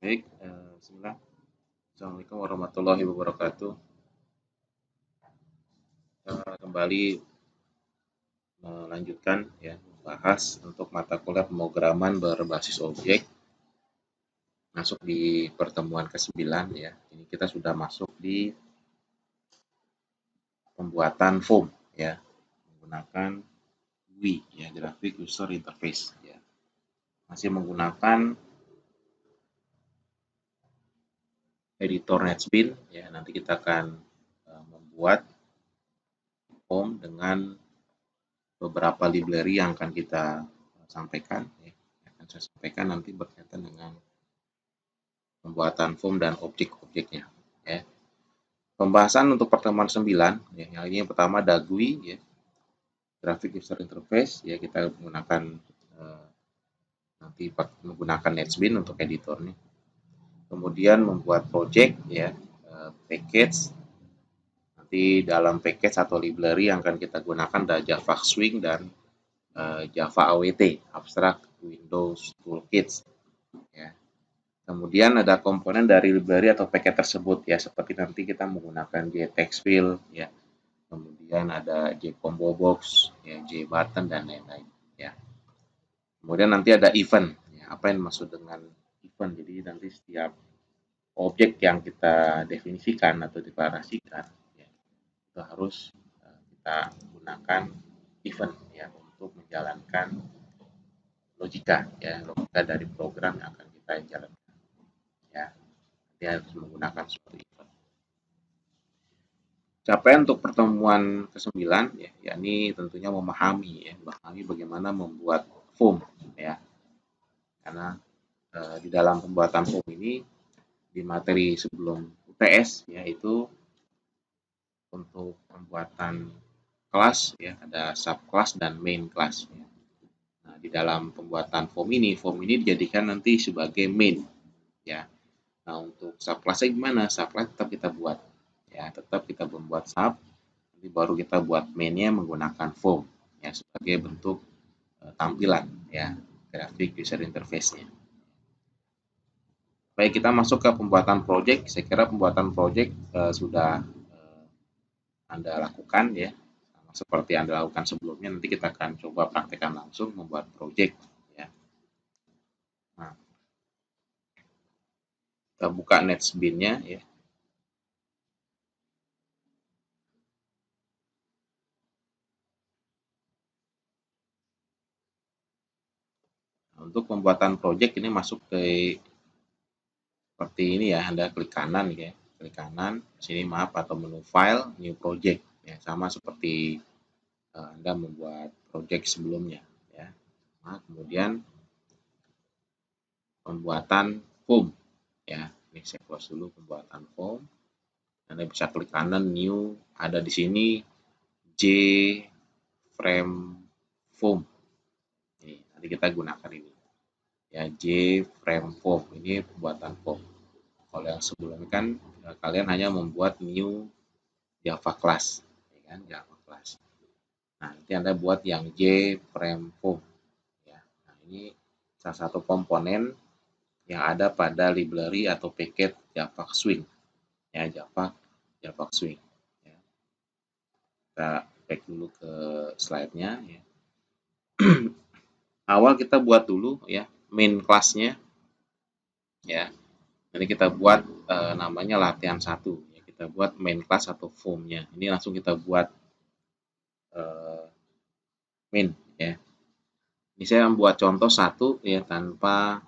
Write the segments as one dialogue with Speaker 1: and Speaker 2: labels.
Speaker 1: Baik, bismillah. Assalamualaikum warahmatullahi wabarakatuh. Kembali melanjutkan ya, membahas untuk mata kuliah pemrograman berbasis objek. Masuk di pertemuan ke-9 ya. Ini kita sudah masuk di pembuatan form ya, menggunakan GUI ya, Graphic User Interface ya. Masih menggunakan editor NetBeans ya. Nanti kita akan membuat form dengan beberapa library yang akan kita sampaikan ya. Akan saya sampaikan nanti berkaitan dengan pembuatan form dan objek-objeknya ya. Pembahasan untuk pertemuan 9 ya, yang ini yang pertama ada GUI ya, Graphic User Interface ya, kita menggunakan nanti menggunakan NetBeans untuk editornya. Kemudian membuat project ya, package. Nanti dalam package atau library yang akan kita gunakan ada Java Swing dan Java AWT, Abstract Windows Toolkits ya. Kemudian ada komponen dari library atau paket tersebut ya, seperti nanti kita menggunakan JTextFill ya. Kemudian ada JCombo Box, ya, JButton dan lain-lain ya. Kemudian nanti ada event ya. Apa yang dimaksud dengan event? Jadi nanti setiap objek yang kita definisikan atau deklarasikan ya, itu harus kita gunakan event ya untuk menjalankan logika ya, logika dari program yang akan kita jalankan ya. Dia harus menggunakan seperti itu. Capaian untuk pertemuan ke-9 ya, yakni tentunya memahami ya, memahami bagaimana membuat form ya. Karena di dalam pembuatan form ini di materi sebelum UTS yaitu untuk pembuatan kelas ya, ada subclass dan main class ya. Nah, di dalam pembuatan form ini dijadikan nanti sebagai main ya. Nah, untuk subclassnya gimana? Subclass tetap kita buat ya, tetap kita membuat sub, nanti baru kita buat mainnya menggunakan form ya, sebagai bentuk tampilan ya, grafik user interface-nya. Baik, kita masuk ke pembuatan project. Saya kira pembuatan project sudah Anda lakukan ya, seperti Anda lakukan sebelumnya. Nanti kita akan coba praktekkan langsung membuat project ya. Nah, kita buka NetBeans-nya ya. Untuk pembuatan project ini masuk ke seperti ini ya, Anda klik kanan ya, klik kanan sini maaf, atau menu file new project ya, sama seperti Anda membuat project sebelumnya ya. Nah, kemudian pembuatan form ya, ini saya close dulu pembuatan form. Anda bisa klik kanan new, ada di sini J frame form. Ini nanti kita gunakan ini ya, J frame form ini pembuatan form. Kalau yang sebelumnya kan kalian hanya membuat new Java class ya kan, Java class. Nah, nanti Anda buat yang J frame form ya. Nah, ini salah satu komponen yang ada pada library atau paket Java Swing ya, Java Swing ya. Kita back dulu ke slide-nya ya. Awal kita buat dulu ya main class-nya ya. Nanti kita buat namanya latihan 1 ya. Kita buat main class atau form-nya. Ini langsung kita buat main ya. Ini saya membuat contoh 1 ya, tanpa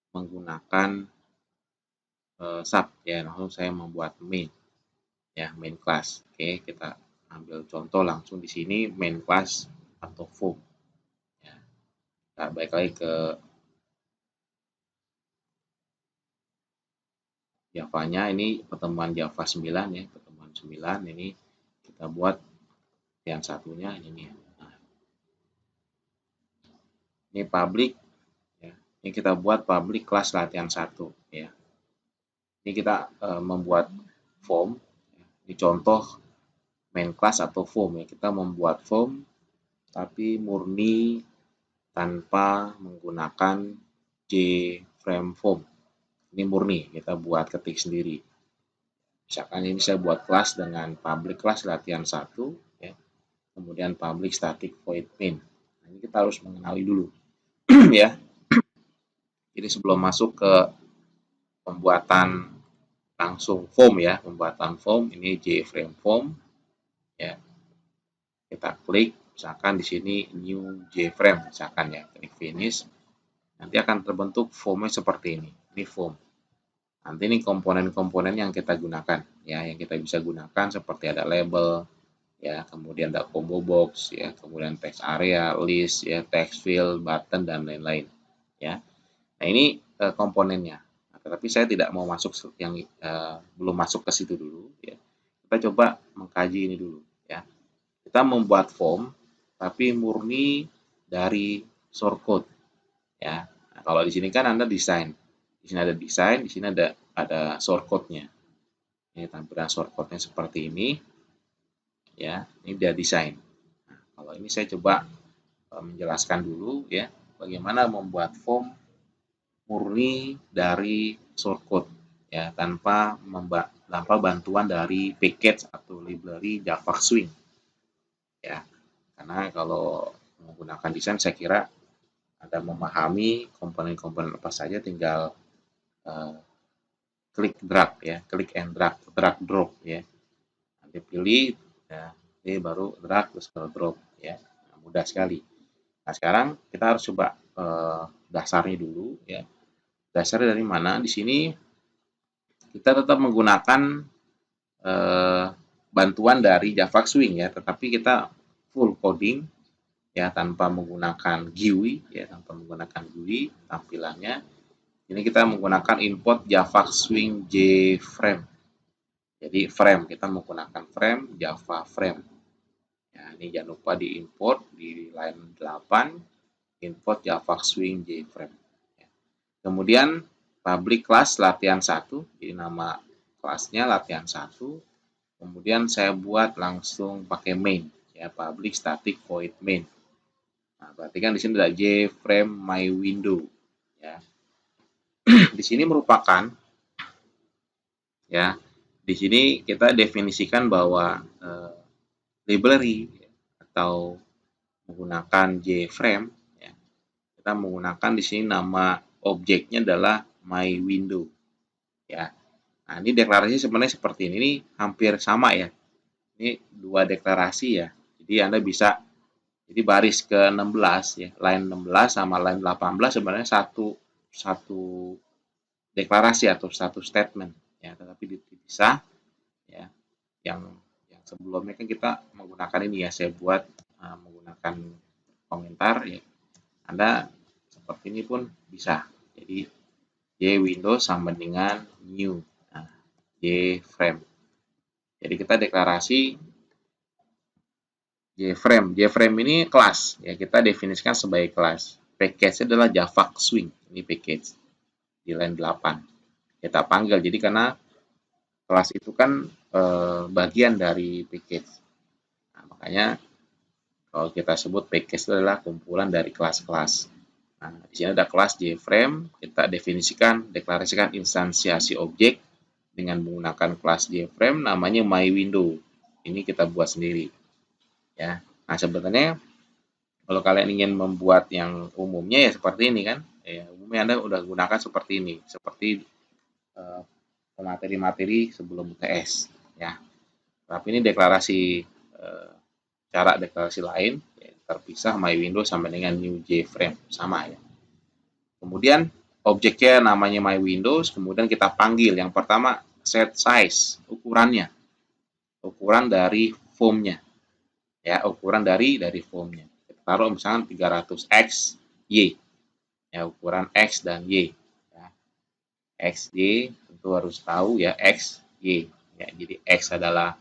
Speaker 1: menggunakan sub ya, langsung saya membuat main ya, main class. Oke, kita ambil contoh langsung di sini main class atau form ya. Nah, balik lagi ke Java-nya, ini pertemuan Java 9 ya, pertemuan 9 ini kita buat yang satunya ini ya. Nah, ini public ya. Ini kita buat public class latihan 1 ya. Ini kita membuat form ya. Ini contoh main class atau form ya. Kita membuat form tapi murni tanpa menggunakan JFrame form Ini murni, kita buat ketik sendiri. Misalkan ini saya buat kelas dengan public class latihan 1, ya. Kemudian public static void main. Nah, ini kita harus mengenali dulu, ya. Jadi sebelum masuk ke pembuatan langsung form ya, pembuatan form ini JFrame form, ya. Kita klik, misalkan di sini new JFrame, misalkan ya, klik finish. Nanti akan terbentuk formnya seperti ini. Ini form. Nanti ini komponen-komponen yang kita gunakan, ya, yang kita bisa gunakan seperti ada label, ya, kemudian ada combo box, ya, kemudian text area, list, ya, text field, button dan lain-lain, ya. Nah, ini komponennya. Nah, tetapi saya tidak mau masuk yang belum masuk ke situ dulu, ya. Kita coba mengkaji ini dulu, ya. Kita membuat form tapi murni dari source code, ya. Nah, kalau di sini kan Anda desain. Di sini ada desain, di sini ada source code-nya. Ini tampilan source code-nya seperti ini. Ya, ini dia desain. Nah, kalau ini saya coba menjelaskan dulu ya, bagaimana membuat form murni dari source code ya, tanpa bantuan dari package atau library Java Swing. Ya. Karena kalau menggunakan desain saya kira Anda memahami komponen-komponen apa saja tinggal klik drag ya, klik and drag drop ya. Nanti pilih ya, ini baru drag terus baru drop ya. Nah, mudah sekali. Nah, sekarang kita harus coba dasarnya dulu ya. Dasarnya dari mana? Di sini kita tetap menggunakan bantuan dari Java Swing ya, tetapi kita full coding ya tanpa menggunakan GUI ya, tanpa menggunakan GUI tampilannya. Ini kita menggunakan import Java Swing JFrame. Jadi frame, kita menggunakan frame Java frame. Ya, ini jangan lupa diimport di line 8, import Java Swing JFrame. Ya. Kemudian public class latihan 1, jadi nama kelasnya latihan 1. Kemudian saya buat langsung pakai main, ya, public static void main. Nah, berarti kan di sini ada JFrame my window, ya. Di sini merupakan ya, di sini kita definisikan bahwa library atau menggunakan JFrame ya, kita menggunakan di sini nama objeknya adalah my window ya. Nah, ini deklarasi sebenarnya seperti ini. Ini hampir sama ya. Ini dua deklarasi ya. Jadi Anda bisa, jadi baris ke-16 ya, line 16 sama line 18 sebenarnya satu deklarasi atau satu statement ya, tetapi dipisah ya. Yang sebelumnya kan kita menggunakan ini ya, saya buat menggunakan komentar ya. Anda seperti ini pun bisa. Jadi J Windows sama dengan new. Nah, J frame. Jadi kita deklarasi J frame. J frame ini kelas ya, kita definisikan sebagai kelas. Package adalah Java Swing. Ini package di line 8. Kita panggil. Jadi karena kelas itu kan bagian dari package. Nah, makanya kalau kita sebut package adalah kumpulan dari kelas-kelas. Nah, di sini ada kelas JFrame, kita definisikan, deklarasikan instansiasi objek dengan menggunakan kelas JFrame namanya myWindow. Ini kita buat sendiri. Ya. Nah, sebenarnya kalau kalian ingin membuat yang umumnya ya seperti ini kan. Ya, umumnya Anda udah gunakan seperti ini, seperti materi-materi sebelum UTS ya. Tapi ini deklarasi cara deklarasi lain ya, terpisah myWindow sama dengan new JFrame sama ya. Kemudian objeknya namanya myWindows, kemudian kita panggil yang pertama set size, ukurannya. Ukuran dari formnya. Ya, ukuran dari formnya. Kita taruh misalnya 300x Y. Ya, ukuran X dan Y. Ya. X, Y, tentu harus tahu ya, X, Y. Ya, jadi X adalah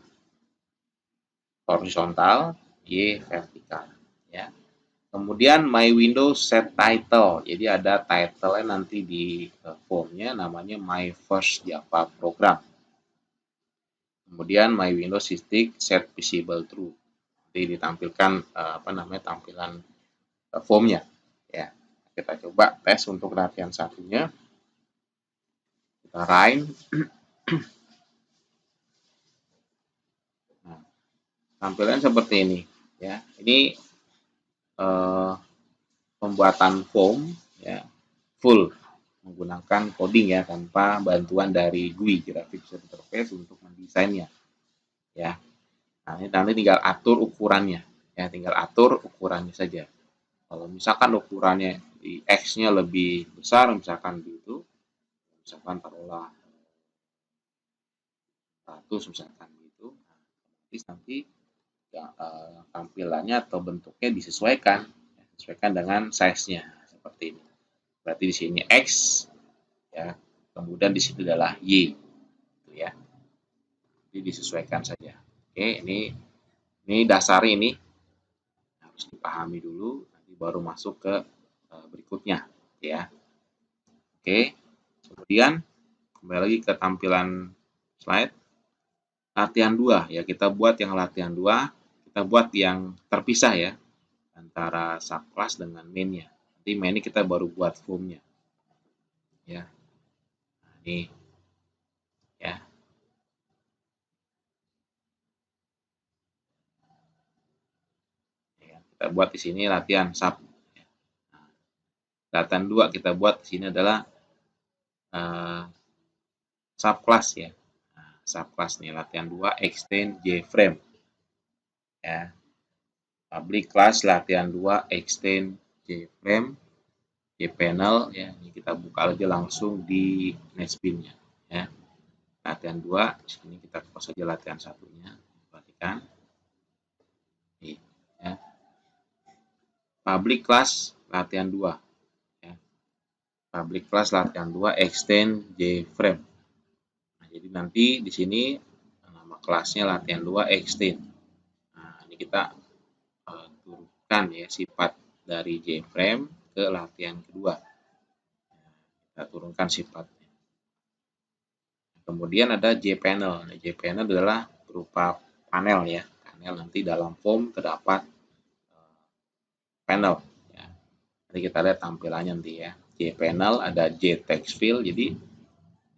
Speaker 1: horizontal, Y vertikal. Ya. Kemudian my Windows set title. Jadi ada title-nya nanti di formnya namanya my first Java program. Kemudian my Windows static set visible true. Jadi ditampilkan tampilan formnya. Ya. Kita coba tes untuk latihan satunya. rain. Nah, tampilan seperti ini ya. Ini pembuatan form ya full menggunakan coding ya tanpa bantuan dari GUI, graphic user interface, untuk mendesainnya ya. Nah, ini nanti tinggal atur ukurannya ya, tinggal atur ukurannya saja. Kalau misalkan ukurannya di X-nya lebih besar, misalkan gitu, misalkan taruhlah 100 misalkan gitu, nah, nanti ya, tampilannya atau bentuknya disesuaikan, disesuaikan dengan size-nya seperti ini. Berarti di sini X ya, kemudian di situ adalah Y, gitu ya. Jadi disesuaikan saja. Oke, ini dasar ini harus dipahami dulu, nanti baru masuk ke berikutnya, ya. Oke, kemudian kembali lagi ke tampilan slide. Latihan 2 ya, kita buat yang latihan 2, kita buat yang terpisah ya antara subclass dengan main-nya. Nanti main ini kita baru buat form-nya. Ya. Nah, ini ya. Ya, kita buat di sini latihan sub. Nah, latihan 2 kita buat di sini adalah subclass ya. Nah, subclass nih latihan 2 extend JFrame. Ya. Public class latihan 2 extend JFrame, JPanel ya. Ini kita buka aja langsung di Nextbeam-nya ya. Latihan 2, sini kita close saja latihan satunya. Perhatikan. Nih, ya. Public class latihan 2 ya. Public class latihan 2 extend JFrame. Nah, jadi nanti di sini nama kelasnya latihan 2 extend. Nah, ini kita turunkan ya sifat dari JFrame ke latihan kedua. Kita turunkan sifatnya. Kemudian ada JPanel. Nah, JPanel adalah berupa panel ya. Panel nanti dalam form terdapat panel. Ya. Nanti kita lihat tampilannya nanti ya. JPanel ada JTextFill. Jadi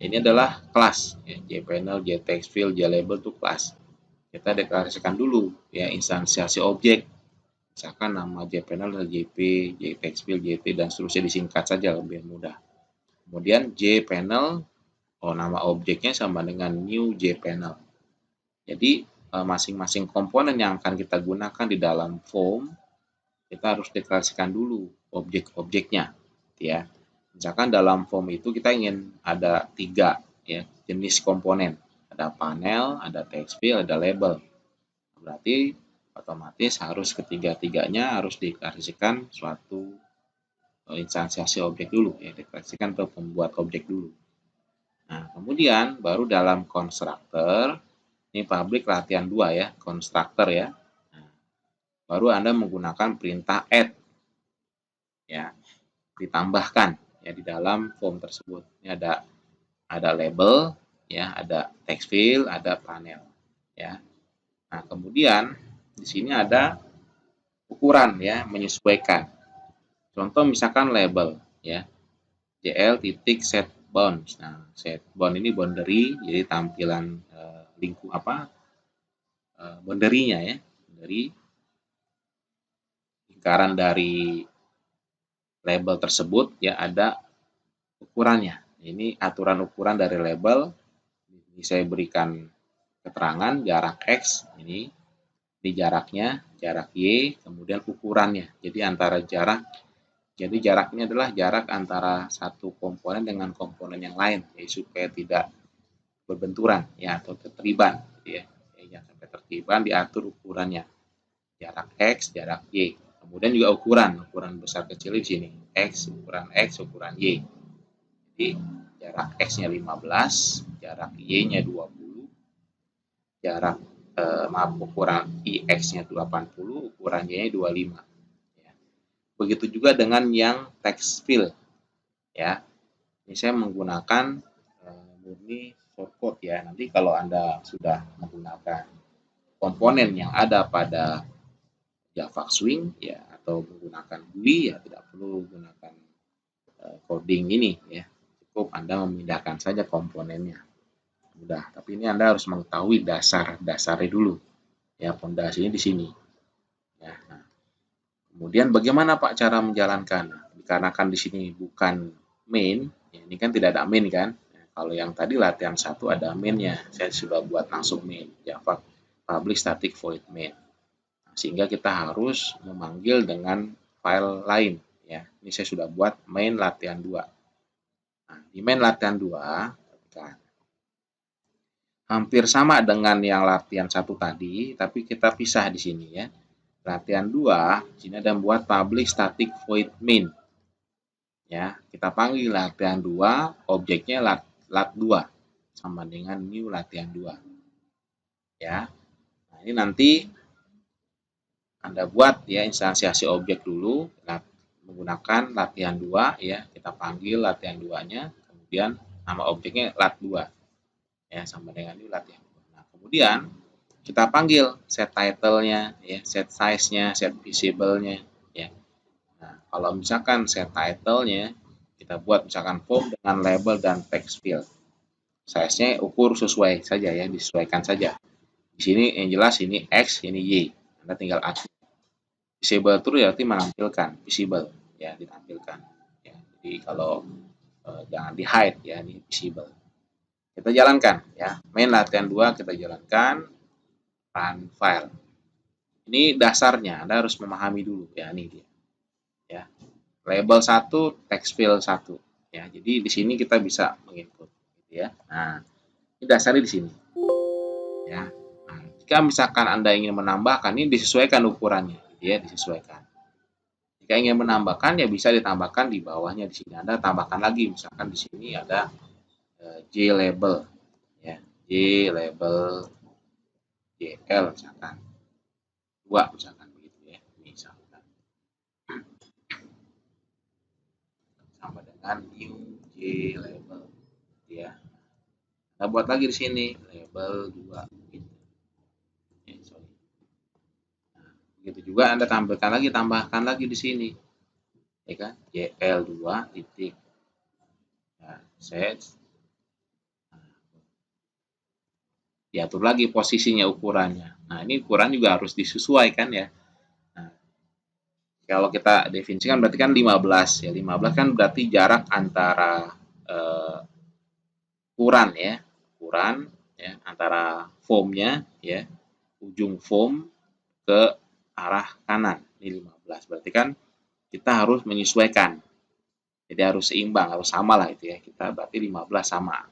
Speaker 1: ini adalah kelas. Ya. JPanel, JTextFill, JLabel itu kelas. Kita deklarasikan dulu ya instansiasi objek. Misalkan nama JPanel adalah JP, JTextFill, JT, dan seterusnya, disingkat saja lebih mudah. Kemudian JPanel, nama objeknya sama dengan new JPanel. Jadi masing-masing komponen yang akan kita gunakan di dalam form, kita harus deklarasikan dulu objek-objeknya, ya. Misalkan dalam form itu kita ingin ada 3 ya jenis komponen, ada panel, ada textfield, ada label. Berarti otomatis harus ketiga-tiganya harus deklarasikan suatu instansiasi objek dulu ya, deklarasikan atau pembuat objek dulu. Nah, kemudian baru dalam constructor, ini public latihan 2 ya, constructor ya. Nah, baru Anda menggunakan perintah add ya, ditambahkan ya di dalam form tersebut. Ini ada label ya, ada text field, ada panel ya. Nah, kemudian di sini ada ukuran ya, menyesuaikan. Contoh misalkan label ya, JL titik set bounds. Nah, set bound ini boundary, jadi tampilan lingkup boundary-nya ya, dari lingkaran dari label tersebut ya, ada ukurannya. Ini aturan ukuran dari label. Ini saya berikan keterangan jarak X ini jaraknya, jarak Y, kemudian ukurannya. Jadi antara jarak ini adalah jarak antara satu komponen dengan komponen yang lain, jadi supaya tidak berbenturan ya atau tertiban gitu ya. Jangan sampai tertiban, diatur ukurannya. Jarak X, jarak Y. Kemudian juga ukuran besar kecil di sini. X, ukuran Y. Jadi jarak X-nya 15, jarak Y-nya 20, jarak ukuran IX-nya 80, ukuran Y-nya 25. Ya. Begitu juga dengan yang text fill. Ya. Ini saya menggunakan murni shortcode ya. Nanti kalau Anda sudah menggunakan komponen yang ada pada Java Swing ya, atau menggunakan GUI ya, tidak perlu menggunakan coding ini ya. Cukup Anda memindahkan saja komponennya. Mudah, tapi ini Anda harus mengetahui dasarnya dulu. Ya, fondasinya di sini. Ya, nah. Kemudian bagaimana Pak cara menjalankan? Dikarenakan di sini bukan main, ya, ini kan tidak ada main kan? Nah, kalau yang tadi latihan 1 ada mainnya, saya sudah buat langsung main, Java public static void main. Nah, sehingga kita harus memanggil dengan file lain. Ya, ini saya sudah buat main latihan 2. Nah, di main latihan 2, hampir sama dengan yang latihan 1 tadi, tapi kita pisah di sini ya. Latihan 2, di sini ada membuat public static void main. Ya, kita panggil latihan 2, objeknya lat 2 sama dengan new latihan 2. Ya. Nah, ini nanti Anda buat ya instansiasi objek dulu menggunakan latihan 2 ya. Kita panggil latihan 2-nya, kemudian nama objeknya lat 2. Ya, sama dengan new latihan 2. Nah, kemudian kita panggil set title-nya ya, set size-nya, set visible-nya ya. Nah, kalau misalkan set title-nya kita buat misalkan form dengan label dan text field. Size-nya ukur sesuai saja ya, disesuaikan saja. Di sini yang jelas ini X, ini Y. Anda tinggal atur. Visible itu berarti menampilkan, visible ya, ditampilkan. Ya, jadi kalau jangan di hide ya, ini visible. Kita jalankan ya. Main latihan 2 kita jalankan, run file. Ini dasarnya, Anda harus memahami dulu ya, ini dia. Ya. Label 1, text field 1. Ya, jadi di sini kita bisa menginput gitu ya. Nah, ini dasarnya di sini. Ya. Nah, jika misalkan Anda ingin menambahkan, ini disesuaikan ukurannya, gitu ya, disesuaikan. Jika ingin menambahkan ya bisa ditambahkan di bawahnya di sini. Anda tambahkan lagi, misalkan di sini ada J label ya, J label JL misalkan. 2 misalkan begitu ya. Misalkan. Sama dengan new J label ya. Nah, buat lagi di sini label 2 gitu. Sorry. Nah, begitu juga Anda tampilkan lagi, tambahkan lagi di sini. Ya kan? JL2 titik. Nah, set. Diatur lagi posisinya ukurannya. Nah, ini ukuran juga harus disesuaikan ya. Nah, kalau kita definisikan berarti kan 15 ya. 15 kan berarti jarak antara ukuran ya, ukuran ya antara foamnya ya, ujung foam ke arah kanan. Ini 15. Berarti kan kita harus menyesuaikan. Jadi harus seimbang, harus sama lah itu ya. Kita berarti 15 sama.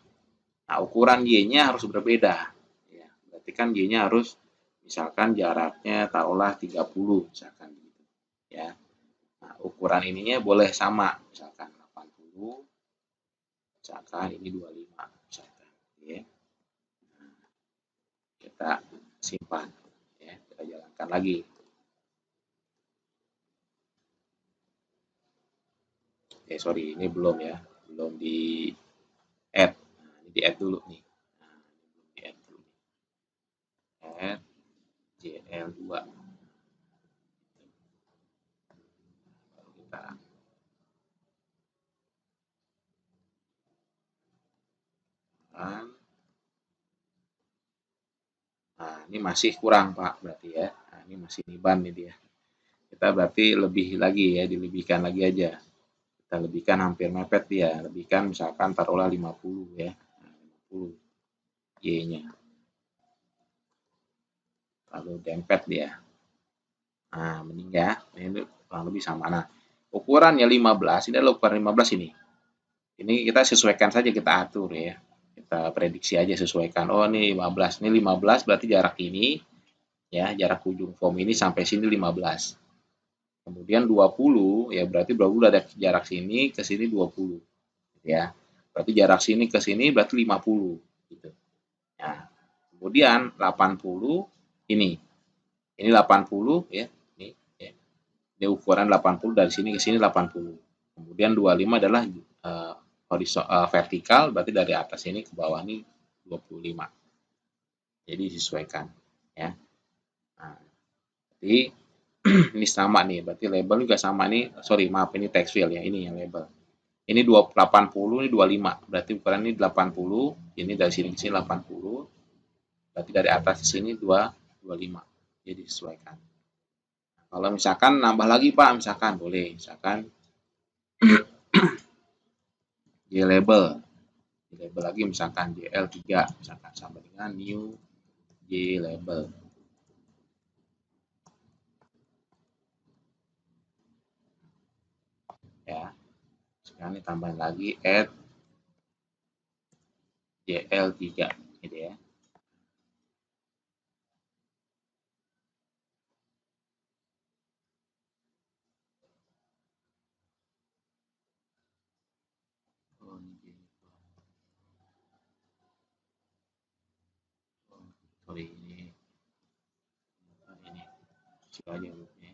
Speaker 1: Nah, ukuran Y-nya harus berbeda. Ya, berarti kan Y-nya harus misalkan jaraknya taruhlah 30 misalkan gitu. Ya. Nah, ukuran ininya boleh sama, misalkan 80, misalkan ini 25 misalkan ya. Nah, kita simpan ya, kita jalankan lagi. Sorry, ini belum ya, belum di add. Nah, ini di add dulu nih. Nah, di add dulu. Add JL2. Lalu kita run. Nah, ini masih kurang Pak berarti ya. Nah, ini masih niban nih dia. Kita berarti lebih lagi ya, dilebihkan lagi aja. Kita lebihkan hampir mepet dia. Lebihkan misalkan taruhlah 50 ya. Nah, 50 Y-nya. Lalu dempet dia. Nah, mending ya. Ini kurang lebih sama. Nah, ukurannya 15, ini adalah ukuran 15 ini. Ini kita sesuaikan saja, kita atur ya. Kita prediksi aja sesuaikan. Oh, ini 15. Ini 15 berarti jarak ini ya, jarak ujung foam ini sampai sini 15. Kemudian 20 ya berarti 20 ada jarak sini ke sini 20 ya. Berarti jarak sini ke sini berarti 50 gitu. Nah, kemudian 80 ini. Ini 80 ya. Ini ya. Ini ukuran 80 dari sini ke sini 80. Kemudian 25 adalah vertikal berarti dari atas ini ke bawah ini 25. Jadi disesuaikan ya. Nah, jadi ini sama nih, berarti label juga sama nih. Sorry, maaf ini text field ya, ini yang label. Ini 80, ini 25. Berarti ukuran ini 80, ini dari sini ke sini 80. Berarti dari atas ke sini 25. Jadi disesuaikan. Kalau misalkan nambah lagi Pak, misalkan boleh, misalkan J-label. J-label lagi misalkan JL3, misalkan sama dengan new J-label. Ya. Sekarang ditambahin lagi add JL3 gitu ya. Sorry ini aja ya.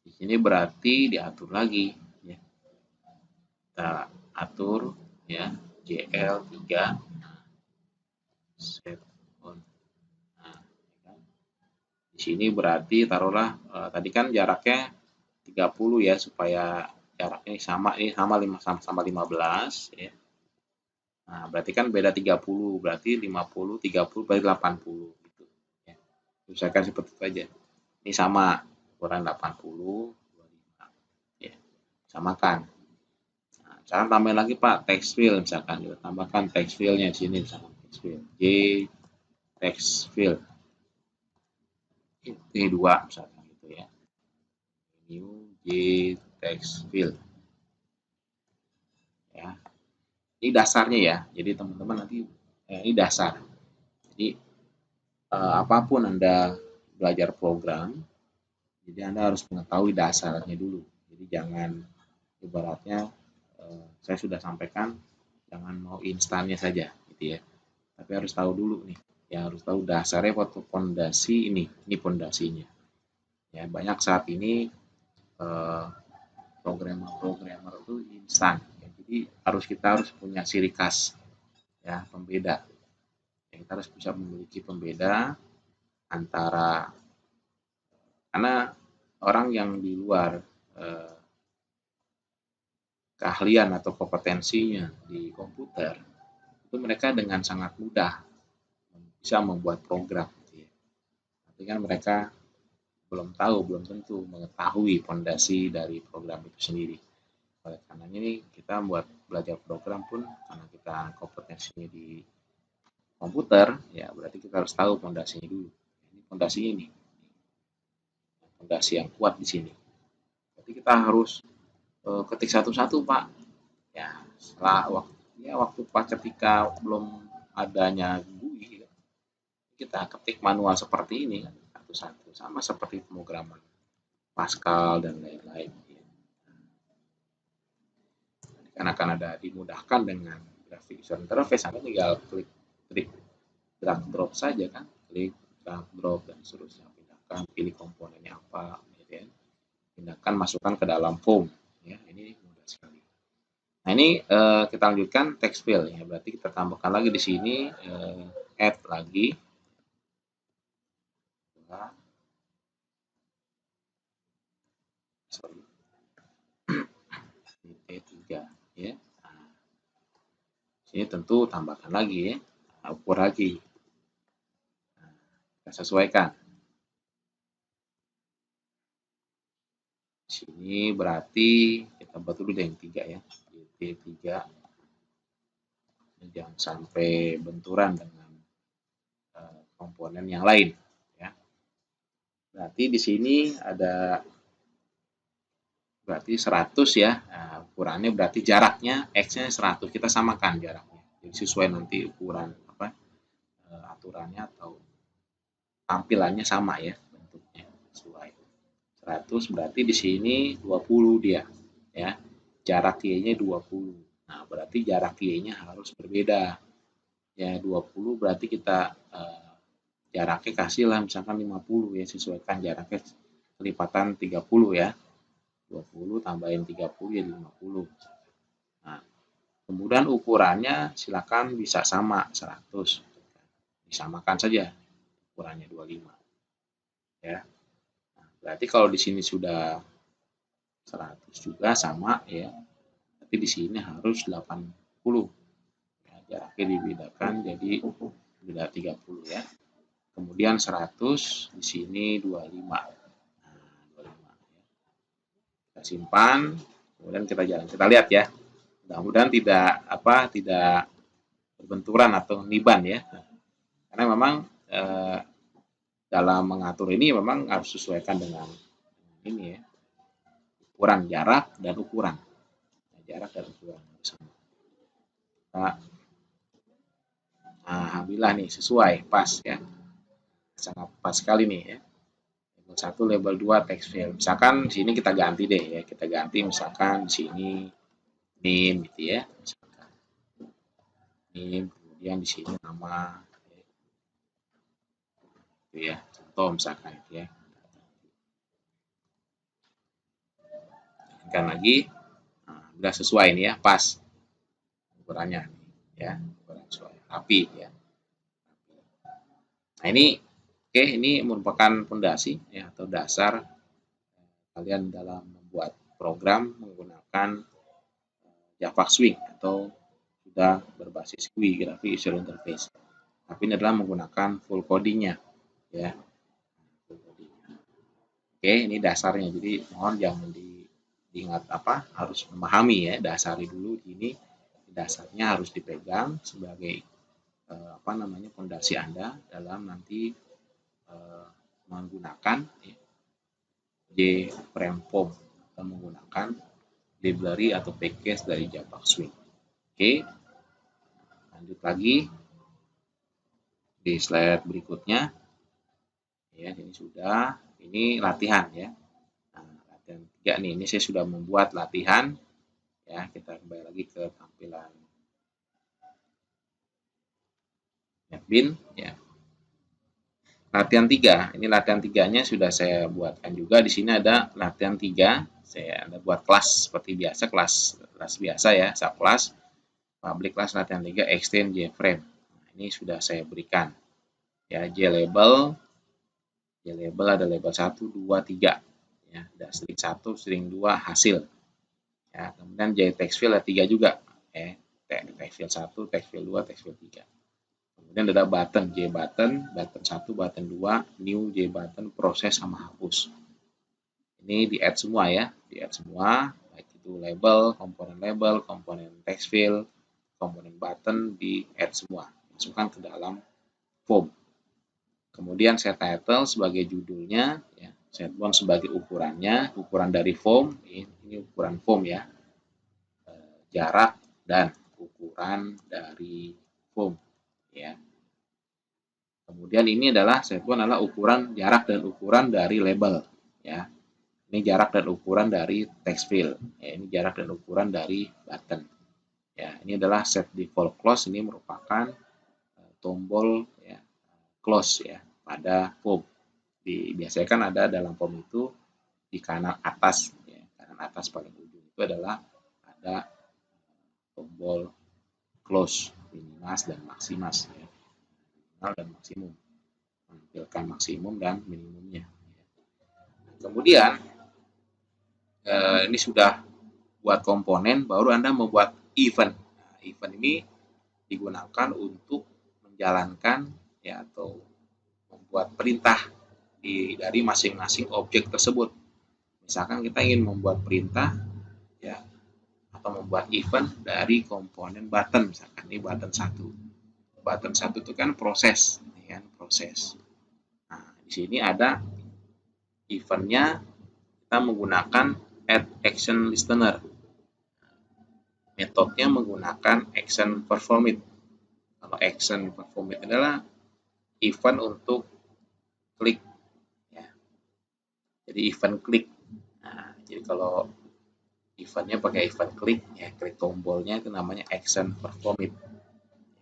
Speaker 1: Di sini berarti diatur lagi ya. Kita atur ya JL3 set on. Nah, di sini berarti taruhlah tadi kan jaraknya 30 ya supaya jaraknya sama 15 ya. Nah, berarti kan beda 30, berarti 50, 30, berarti 80 gitu. Ya. Usahakan seperti itu aja. Ini sama, ukuran 80, 25. Ya, samakan. Nah, sekarang tambahin lagi Pak, text field misalkan. Kita tambahkan text field-nya di sini misalkan text field. J text field. Ini 2 misalkan gitu ya. New J text field. Ya. Ini dasarnya ya. Jadi teman-teman nanti ini dasar. Jadi apapun Anda belajar program, jadi Anda harus mengetahui dasarnya dulu. Jadi jangan ibaratnya saya sudah sampaikan jangan mau instannya saja gitu ya. Tapi harus tahu dulu nih. Ya harus tahu dasarnya waktu pondasi ini pondasinya. Ya banyak saat ini eh, programmer-programmer itu instan. Ya, jadi kita harus punya ciri khas ya pembeda. Ya, kita harus bisa memiliki pembeda antara karena orang yang di luar eh, keahlian atau kompetensinya di komputer itu mereka dengan sangat mudah bisa membuat program gitu ya. Tapi kan mereka belum tentu mengetahui fondasi dari program itu sendiri. Oleh karena ini kita buat belajar program pun karena kita kompetensinya di komputer ya berarti kita harus tahu fondasinya dulu. Ini fondasinya ini, fondasi yang kuat di sini. Jadi kita harus ketik satu-satu Pak. Ya setelah waktu pas ketika belum adanya GUI kita ketik manual seperti ini kan satu-satu sama seperti pemrograman Pascal dan lain-lain. Karena akan ada dimudahkan dengan graphic user interface, Anda tinggal klik drag drop saja kan, klik drag drop dan seterusnya, pindahkan, pilih komponennya apa, kemudian pindahkan, masukkan ke dalam form. Ya, ini mudah sekali. Nah ini kita lanjutkan text field ya, berarti kita tambahkan lagi di sini add lagi. Sorry. T3 ya. Nah, sini tentu tambahkan lagi ya. Nah, ukur lagi. Nah, kita sesuaikan. Di sini berarti kita buat dulu deh yang 3 ya. T3 jangan sampai benturan dengan komponen yang lain ya. Berarti di sini ada berarti 100 ya. Nah, ukurannya berarti jaraknya X-nya 100. Kita samakan jaraknya. Jadi sesuai nanti ukuran apa aturannya atau tampilannya sama ya bentuknya sesuai. 100 berarti di sini 20 dia ya. Jarak Y-nya 20. Nah, berarti jarak Y-nya harus berbeda. Ya 20 berarti kita jaraknya kasih lah misalkan 50 ya, sesuaikan jaraknya kelipatan 30 ya. 20 tambahin 30 jadi 50. Nah, kemudian ukurannya silakan bisa sama 100. Disamakan saja ukurannya 25. Ya. Nah, berarti kalau di sini sudah 100 juga sama ya. Tapi di sini harus 80. Ya, jaraknya dibedakan jadi beda 30 ya. Kemudian 100 di sini 25. Nah, 25 ya. Kita simpan, kemudian kita jalan. Kita lihat ya. Mudah-mudahan tidak berbenturan atau niban ya. Karena memang dalam mengatur ini memang harus sesuaikan dengan ini ya. Ukuran jarak dan ukuran. Jarak dan ukuran sama. Nah, alhamdulillah nih sesuai, pas ya. Sangat pas sekali nih ya. Label 1, label 2 text field. Misalkan di sini kita ganti deh ya. Kita ganti misalkan di sini name gitu ya. Misalkan name, kemudian di sini nama gitu ya. Contoh misalkan itu ya. Kan lagi udah sesuai nih ya, pas ukurannya ya, ukuran sesuai, rapi ya. Nah ini merupakan fondasi ya atau dasar kalian dalam membuat program menggunakan Java Swing atau sudah berbasis GUI, Graphic User Interface. Tapi ini adalah menggunakan full codingnya ya. Full codingnya. Oke, ini dasarnya. Jadi mohon jangan diingat harus memahami ya, dasari dulu ini. Dasarnya harus dipegang sebagai fondasi Anda dalam nanti menggunakan JFrame Form atau menggunakan library atau package dari Java Swing. Oke, lanjut lagi di slide berikutnya. Ya, ini sudah, ini latihan ya. Nah, latihan 3 nih, ini saya sudah membuat latihan. Ya, kita kembali lagi ke tampilan NetBeans ya. Latihan 3, ini latihan 3-nya sudah saya buatkan juga. Di sini ada latihan 3, saya ada buat kelas seperti biasa, kelas biasa ya, subclass, public class latihan 3, extend JFrame. Nah, ini sudah saya berikan. Ya, JLabel ada label 1, 2, 3. Ya, ada string 1, string 2, hasil. Ya, kemudian JTextField ada 3 juga. TextField 1, TextField 2, TextField 3. Kemudian ada button, J button, button 1, button 2, new, J button, proses sama hapus. Ini di add semua ya, di add semua, baik itu label, komponen text field, komponen button, di add semua, masukkan ke dalam form. Kemudian set title sebagai judulnya, ya, set bound sebagai ukurannya, ukuran dari form, ini ukuran form ya, jarak dan ukuran dari form. Ya. Kemudian ini adalah set bound adalah ukuran jarak dan ukuran dari label ya. Ini jarak dan ukuran dari text field. Ya, ini jarak dan ukuran dari button. Ya, ini adalah set default close, ini merupakan tombol ya, close ya pada form. Biasanya kan ada dalam form itu di kanan atas ya, kanan atas paling ujung itu adalah ada tombol close, minimas dan maksimas ya. Minimal dan maksimum, menampilkan maksimum dan minimumnya. Kemudian ini sudah buat komponen, baru Anda membuat event. Nah, event ini digunakan untuk menjalankan ya atau membuat perintah dari masing-masing objek tersebut. Misalkan kita ingin membuat perintah ya atau membuat event dari komponen button, misalkan ini button 1. Button 1 itu kan proses, ya, proses. Nah, di sini ada eventnya, kita menggunakan add action listener. Metodenya menggunakan action performit. Kalau action performit adalah event untuk klik ya. Jadi event klik. Nah, jadi kalau eventnya pakai event klik ya, klik tombolnya itu namanya action performit.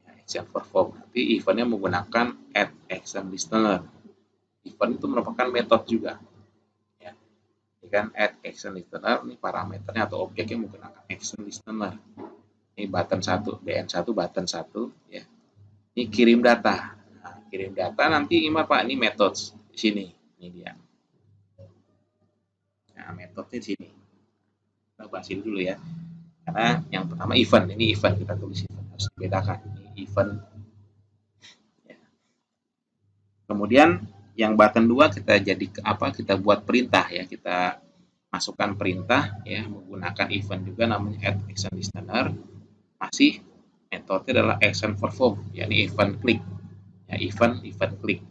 Speaker 1: Ya, action perform. Nanti eventnya menggunakan add action listener. Event itu merupakan metode juga. Ya. Ini kan add action listener, ini parameternya atau objeknya menggunakan action listener. Ini button 1, BN1 button 1 ya. Ini kirim data. Nah, kirim data nanti ini apa? Ini metode di sini. Ini dia. Nah, metodenya di sini. kita bahas ini dulu ya. Karena yang pertama event, ini event, kita tulis event, harus dibedakan ini event. Ya. Kemudian yang button 2 kita buat perintah ya, kita masukkan perintah ya menggunakan event juga namanya add action listener. Masih metode adalah action perform, yakni event click. Ya, event click.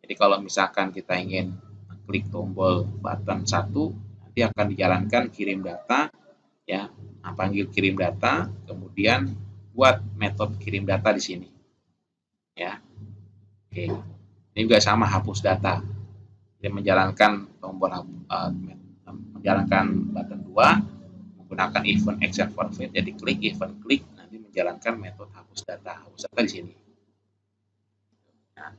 Speaker 1: Jadi kalau misalkan kita ingin klik tombol button 1, nanti akan dijalankan kirim data ya. Nah, panggil kirim data, kemudian buat metode kirim data di sini. Ya. Oke. Ini juga sama hapus data. Jadi menjalankan tombol menjalankan button 2 menggunakan event action format, jadi klik event klik, nanti menjalankan metode hapus data di sini. Nah,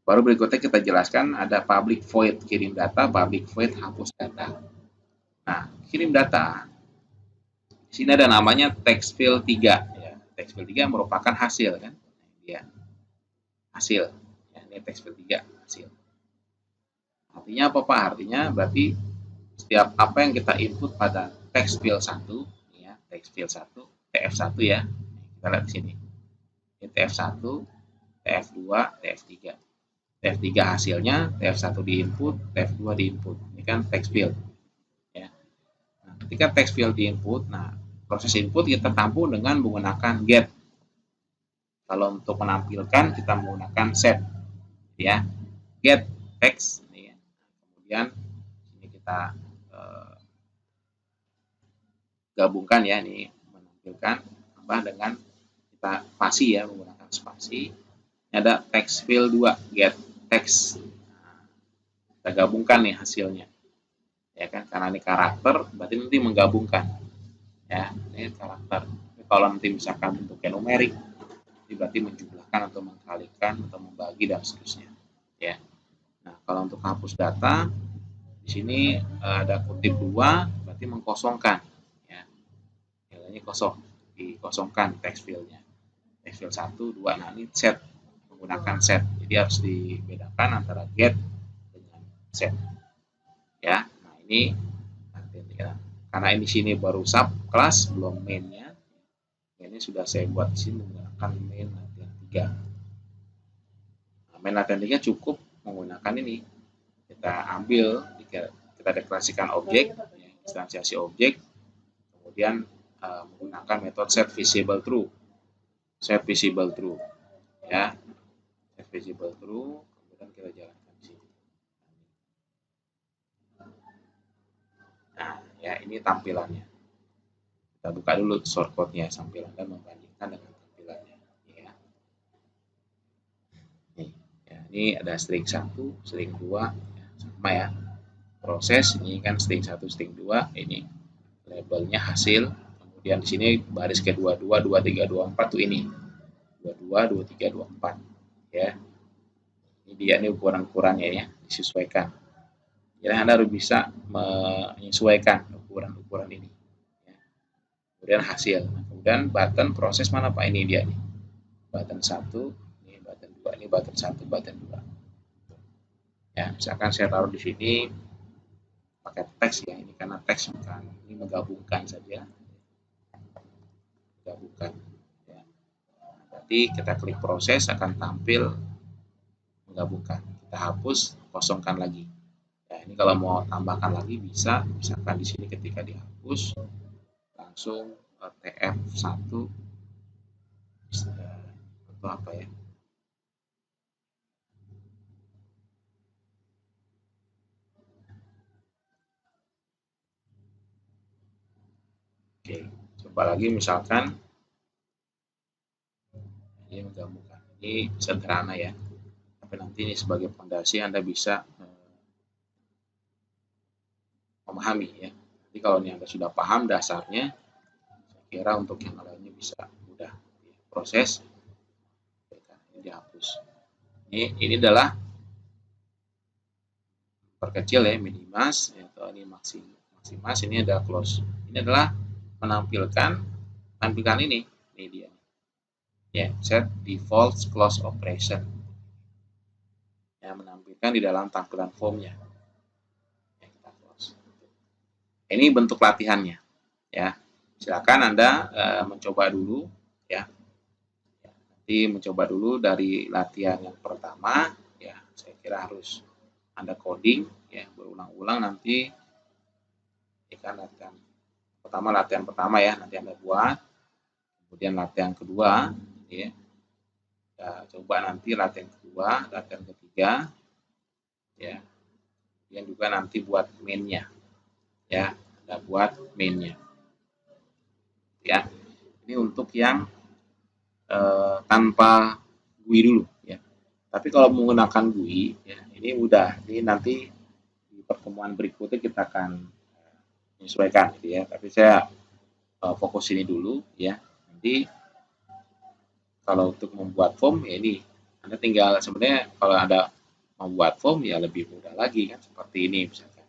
Speaker 1: baru berikutnya kita jelaskan ada public void kirim data, public void hapus data. Nah, kirim data di sini ada namanya text field 3 ya. Text field 3 merupakan hasil kan? Ya. Hasil. Ya, ini text field 3 hasil. Artinya apa Pak? Artinya berarti setiap apa yang kita input pada text field 1 ya, text field 1, TF1 ya. Kita lihat di sini. Ini TF1, TF2, TF3. TF3 hasilnya, TF1 di input, TF2 di input. Ini kan text field. Ya. Nah, ketika text field di input, nah proses input kita tampung dengan menggunakan get. Kalau untuk menampilkan kita menggunakan set. Ya. Get text ini ya. Kemudian ini kita gabungkan ya, ini menampilkan apa dengan kita spasi ya, menggunakan spasi. Ini ada text field 2 get text. Nah, kita gabungkan nih hasilnya ya kan, karena ini karakter berarti nanti menggabungkan ya, ini karakter. Kalau nanti misalkan bentuknya numerik berarti menjumlahkan atau mengkalikan atau membagi dan seterusnya ya. Nah, kalau untuk hapus data di sini ada kutip 2 berarti mengkosongkan ya, nilainya kosong, dikosongkan text fieldnya, text field 1, 2. Nah, ini set, menggunakan set, jadi harus dibedakan antara get dengan set ya. Nah, ini karena ini sini baru sub kelas belum mainnya, ini sudah saya buat di sini menggunakan main latihan 3. Nah, main latihan 3 cukup menggunakan ini, kita ambil, kita deklarasikan objek ya, instansiasi objek, kemudian menggunakan metode set visible true ya, set visible true, kemudian kita jalankan di sini. Nah ya, ini tampilannya, kita buka dulu shortcode-nya sambil Anda membandingkan dengan tampilannya ya. Nih, ya, ini ada string 1, string 2 ya, sama ya, proses ini kan string 1, string 2, ini labelnya hasil. Kemudian di sini baris ke-22, 23, 24 tuh ini. 22, 23, 24 ya. Ini dia nih ukuran-ukurannya ya, disesuaikan. Jadi Anda harus bisa menyesuaikan ukuran-ukuran ini. Ya. Kemudian hasil. Nah, kemudian button proses mana Pak? Ini dia nih. Button 1, ini button 2, ini button 1, button 2. Ya, misalkan saya taruh di sini pakai teks ya, ini karena teks bukan, ini menggabungkan saja. Gabungkan ya. Berarti kita klik proses akan tampil menggabungkan, kita hapus, kosongkan lagi ya. Ini kalau mau tambahkan lagi bisa, misalkan di sini ketika dihapus langsung TF1 atau apa ya, oke, coba lagi misalkan ini menggabungkan, ini sederhana ya, tapi nanti ini sebagai fondasi Anda bisa memahami ya. Jadi kalau ini Anda sudah paham dasarnya, saya kira untuk yang lainnya bisa mudah. Proses ini dihapus. Ini adalah perkecil ya, minimas atau ini maksimas, ini adalah close. Ini adalah menampilkan tampilan ini dia. Ya, set default close operation. Ya, menampilkan di dalam tampilan formnya. Ya, kita close. Ini bentuk latihannya. ya. Silakan Anda mencoba dulu ya. Nanti mencoba dulu dari latihan yang pertama ya. Saya kira harus Anda coding ya, berulang-ulang nanti kan latihan pertama ya, nanti Anda buat. Kemudian latihan kedua ya. Ya, coba nanti latihan kedua, latihan ketiga ya. Yang juga nanti buat mainnya ya, Anda buat mainnya ya. Ini untuk yang tanpa GUI dulu ya. Tapi kalau menggunakan GUI ya, ini udah, ini nanti di pertemuan berikutnya kita akan menyesuaikan gitu ya. Tapi saya fokus ini dulu ya. Nanti kalau untuk membuat form ya ini Anda tinggal, sebenarnya kalau Anda membuat form ya lebih mudah lagi kan, seperti ini misalkan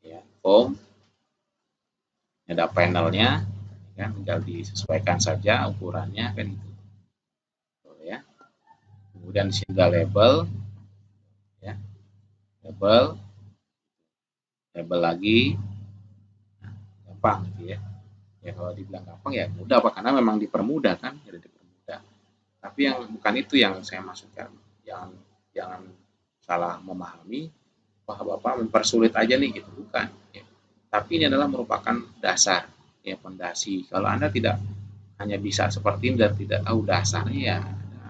Speaker 1: ya, form ada panelnya kan, tinggal disesuaikan saja ukurannya kan itu ya. Kemudian di sini ada label ya, label lagi, nah, gampang gitu ya. Ya kalau dibilang gampang ya mudah Pak, karena memang dipermudah kan, jadi dipermudah. Tapi yang bukan itu yang saya maksudkan, jangan salah memahami, wah Bapak mempersulit aja nih gitu, bukan ya. Tapi ini adalah merupakan dasar ya, pondasi. Kalau Anda tidak hanya bisa seperti ini dan tidak tahu dasarnya ya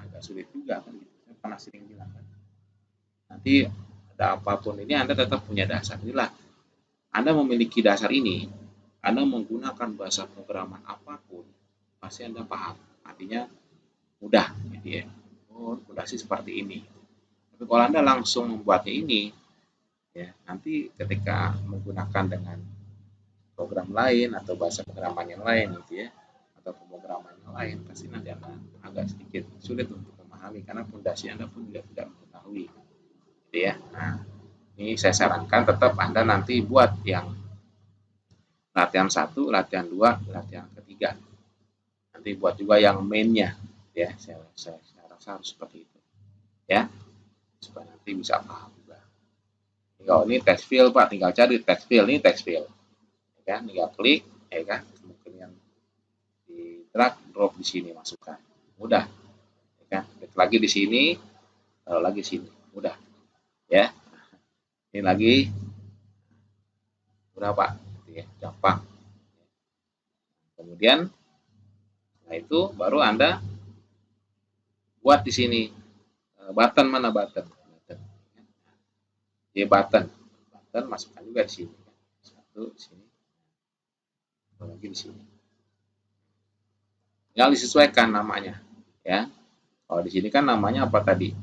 Speaker 1: agak sulit juga kan gitu. Saya pernah sering bilang kan, nanti ada apapun ini Anda tetap punya dasar. Inilah Anda memiliki dasar ini, Anda menggunakan bahasa pemrograman apapun pasti Anda paham. Artinya mudah gitu ya. Oh, fondasi seperti ini. Tapi kalau Anda langsung membuatnya ini ya, nanti ketika menggunakan dengan program lain atau bahasa pemrograman yang lain gitu ya, atau pemrograman yang lain, pasti nanti Anda agak sedikit sulit untuk memahami karena fondasi Anda pun juga tidak mengetahui gitu ya. Nah, ini saya sarankan tetap Anda nanti buat yang latihan 1, latihan 2, latihan ketiga. Nanti buat juga yang mainnya ya. Saya rasa harus seperti itu ya, supaya nanti bisa paham juga. Kalau ini text field Pak, tinggal cari text field, ini text field ya, tinggal klik ya kan, kemudian di drag drop di sini masukkan, mudah ya kan. Klik lagi di sini, taruh lagi sini, mudah ya. Ini lagi mudah Pak gitu ya, gampang. Kemudian setelah itu baru Anda buat di sini button, mana button, ya button masukkan juga di sini, satu di sini, lagi di sini, tinggal disesuaikan namanya ya. Kalau di sini kan namanya apa tadi,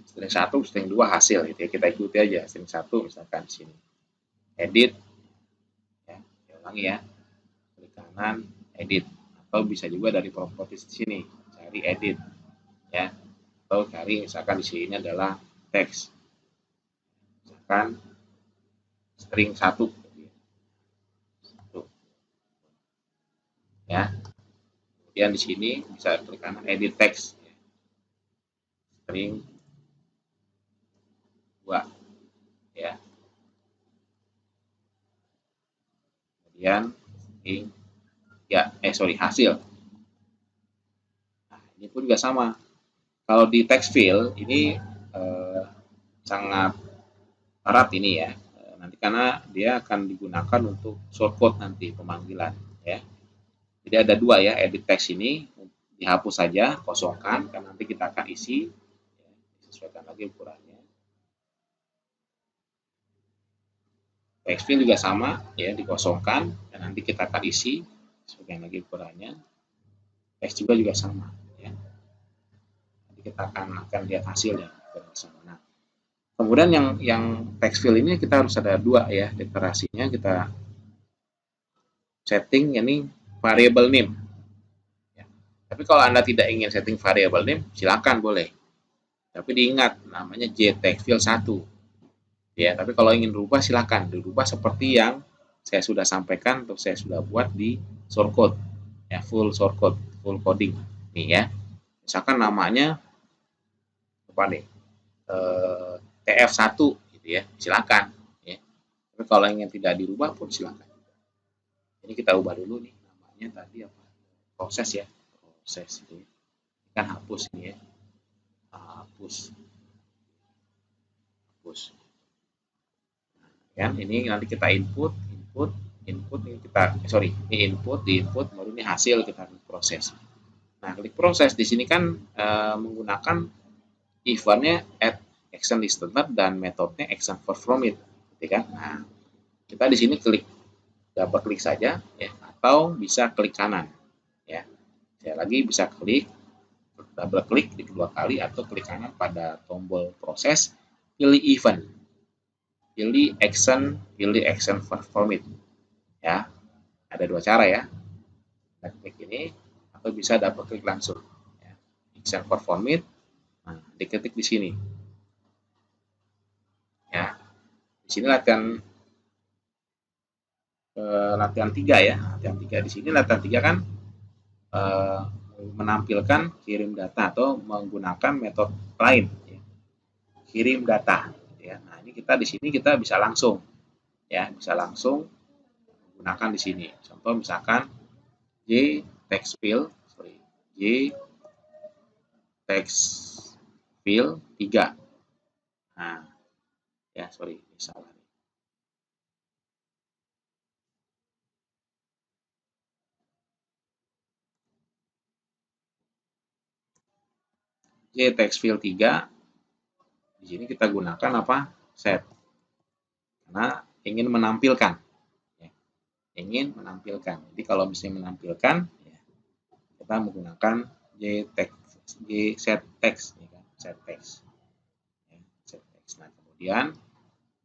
Speaker 1: string 1, string 2 hasil gitu ya, kita ikuti aja string 1 misalkan di sini edit ya, ulangi ya, klik kanan edit, atau bisa juga dari properties di sini cari edit ya, atau cari misalkan di sini adalah text, misalkan string 1 ya. Kemudian di sini bisa klik kanan edit text ya. String 2 ya. Kemudian string ya, hasil. Nah, ini pun juga sama. Kalau di text field ini sangat erat ini ya. Nanti karena dia akan digunakan untuk shortcode nanti pemanggilan ya. Jadi ada dua ya, edit text ini dihapus saja, kosongkan, kan nanti kita akan isi, ya, sesuaikan lagi ukurannya. Text field juga sama ya, dikosongkan, dan nanti kita akan isi, sesuaikan lagi ukurannya. Text juga sama ya. Nanti kita akan lihat hasilnya bersama. Nah, kemudian yang text field ini kita harus ada dua ya, deklarasinya kita setting ini variable name. Ya. Tapi kalau Anda tidak ingin setting variable name, silakan boleh. Tapi diingat namanya jtextfield 1. Ya, tapi kalau ingin rubah silakan dirubah seperti yang saya sudah sampaikan atau saya sudah buat di shortcode. Ya, full shortcode, full coding. Nih ya. Misalkan namanya apa nih? TF1 gitu ya. Silakan ya. Tapi kalau ingin tidak dirubah pun silakan. Ini kita ubah dulu nih namanya tadi apa? Proses ya. Proses itu. Kan hapus ini ya. Hapus, hapus. Kan ini nanti kita input, input, input ini kita sorry, ini input, di input baru ini hasil kita proses. Nah, klik proses di sini kan menggunakan eventnya add action listener dan metodenya action perform it, gitu kan? Nah, kita di sini klik double klik saja ya, atau bisa klik kanan ya. Saya lagi bisa klik double klik di kedua kali atau klik kanan pada tombol proses, pilih event, pilih action perform it ya. Ada dua cara ya. Kita klik ini atau bisa double klik langsung ya. Action perform it. Nah, diketik di sini ya. Di sini latihan 3 ya. Latihan 3 di sini latihan 3 kan menampilkan kirim data atau menggunakan metode lain ya. Kirim data ya. Nah, ini kita di sini kita bisa langsung ya, bisa langsung menggunakan di sini. Contoh misalkan J text field, sorry, J text field 3. Nah, ya sorry, salah. J text field 3 di sini kita gunakan apa? Set. Karena ingin menampilkan ya. Ingin menampilkan. Jadi kalau misalnya menampilkan ya, kita menggunakan J set text ya kan? Set text. Ya, set text. Nah, kemudian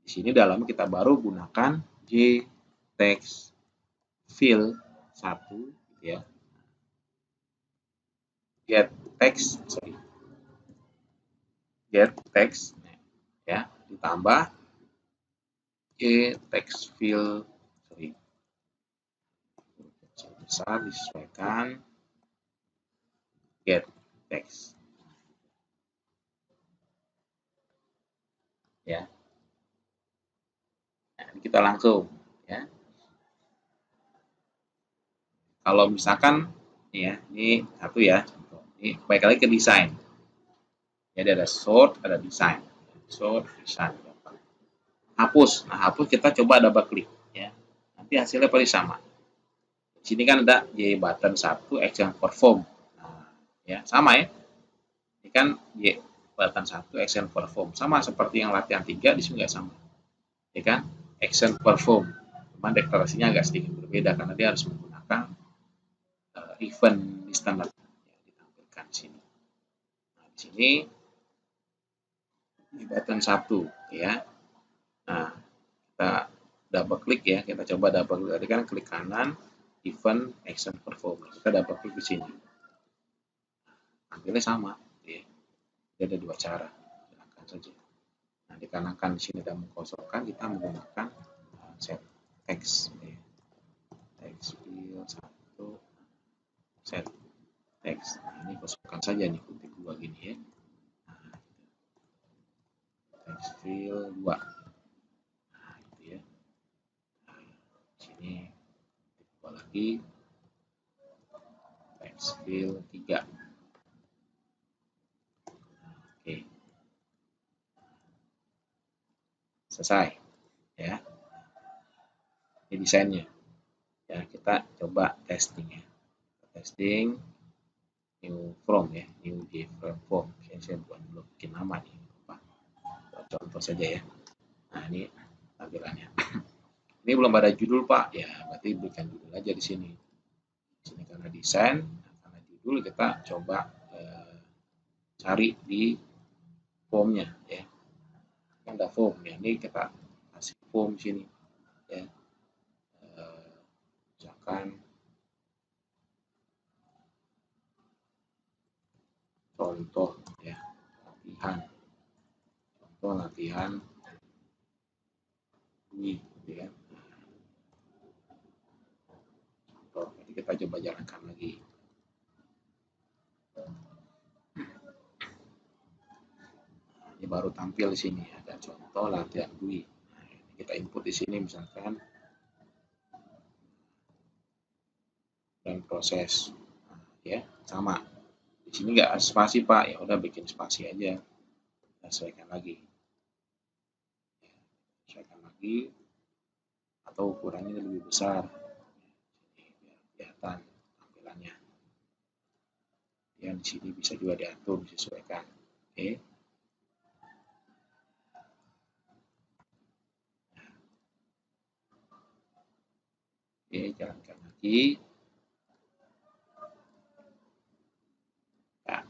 Speaker 1: di sini dalam kita baru gunakan J text field 1 gitu ya. Get text, sorry. Get text ya, ditambah J text field, sorry, besar disesuaikan get text ya. Nah, kita langsung ya. Kalau misalkan ya, ini satu ya. Ini baik lagi ke desain. Jadi ada sort, ada desain. Sort, desain. Hapus. Nah, hapus kita coba double klik ya. Nanti hasilnya pasti sama. Di sini kan ada J button 1 action perform. Nah, ya, sama ya. Ini kan Y button 1 action perform. Sama seperti yang latihan 3 di sini nggak sama. Ya kan? Action perform. Cuman deklarasinya agak sedikit berbeda karena dia harus menggunakan event listener yang ditampilkan di sini. Nah, di sini di button 1 ya. Nah, kita double klik ya, kita coba double klik tadi kan klik kanan event action perform. Kita double klik di sini. Hasilnya sama ya. Jadi ada dua cara. Silakan saja. Nah, dikarenakan di sini ada mengkosongkan, kita menggunakan set text ya. Text field 1 set text. Nah, ini kosongkan saja nih kutip 2 gini ya. Nah, text field 2. Nah, itu ya. Nah, di sini kutip 2 lagi. Text field 3. Oke. Selesai ya. Ini desainnya. Ya, kita coba testing ya. Testing new from ya, new JFrame form. Saya belum bikin nama nih. Contoh saja ya. Nah, ini tampilannya. Ini belum ada judul Pak, ya berarti berikan judul aja di sini. Di sini karena desain, karena judul kita coba cari di formnya ya. Kan ada form ya, ini kita kasih form sini ya. Misalkan contoh ya, latihan ini ya. Contoh, jadi kita coba jalankan lagi. Ini baru tampil di sini ada contoh latihan GUI. Nah, kita input di sini misalkan dan proses. Nah, ya, sama. Di sini nggak spasi Pak, ya udah bikin spasi aja. Kita sesuaikan lagi. Sesuaikan lagi atau ukurannya lebih besar. Ini biar kelihatan tampilannya. Yang di sini bisa juga diatur, disesuaikan. Oke. Oke, jalankan lagi. Nah,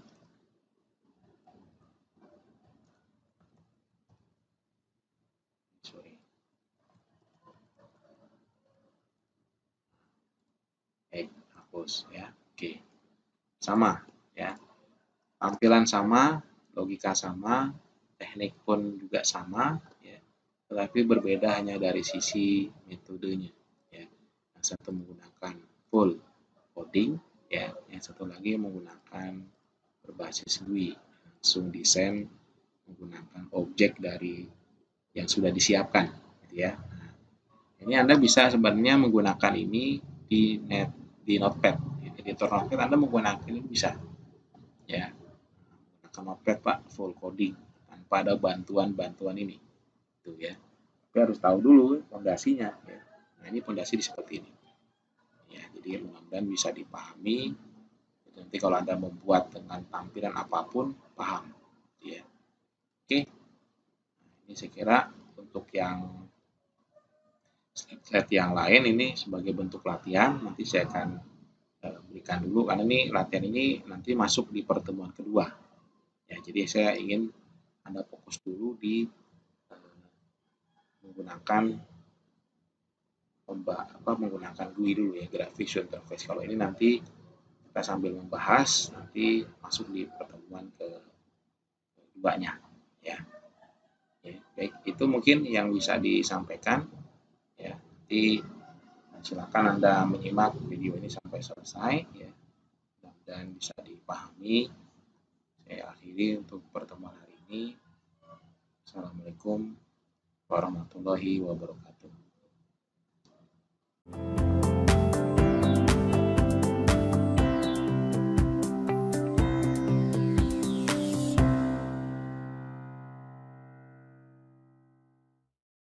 Speaker 1: sorry. Hapus ya. Oke. Sama ya. Tampilan sama, logika sama, teknik pun juga sama ya. Tetapi berbeda hanya dari sisi metodenya ya. Yang satu menggunakan full coding ya, yang satu lagi menggunakan berbasis GUI, langsung desain menggunakan objek dari yang sudah disiapkan gitu ya. Nah, ini Anda bisa sebenarnya menggunakan ini di Notepad. Editor Notepad Anda menggunakan ini bisa ya. Menggunakan Notepad Pak full coding tanpa ada bantuan-bantuan ini. Gitu ya. Tapi harus tahu dulu fondasinya ya. Nah, ini fondasi seperti ini. Ya, jadi mudah-mudahan bisa dipahami. Nanti kalau Anda membuat dengan tampilan apapun, paham. Ya. Oke. Ini saya kira untuk yang slide yang lain ini sebagai bentuk latihan, nanti saya akan berikan dulu karena ini latihan ini nanti masuk di pertemuan kedua. Ya, jadi saya ingin Anda fokus dulu di menggunakan GUI dulu ya, Graphic User Interface. Kalau ini nanti kita sambil membahas, nanti masuk di pertemuan keduanya ya. Ya, baik, itu mungkin yang bisa disampaikan ya. Nanti silakan Anda menyimak video ini sampai selesai ya. Dan bisa dipahami. Saya akhiri untuk pertemuan hari ini. Assalamualaikum warahmatullahi wabarakatuh.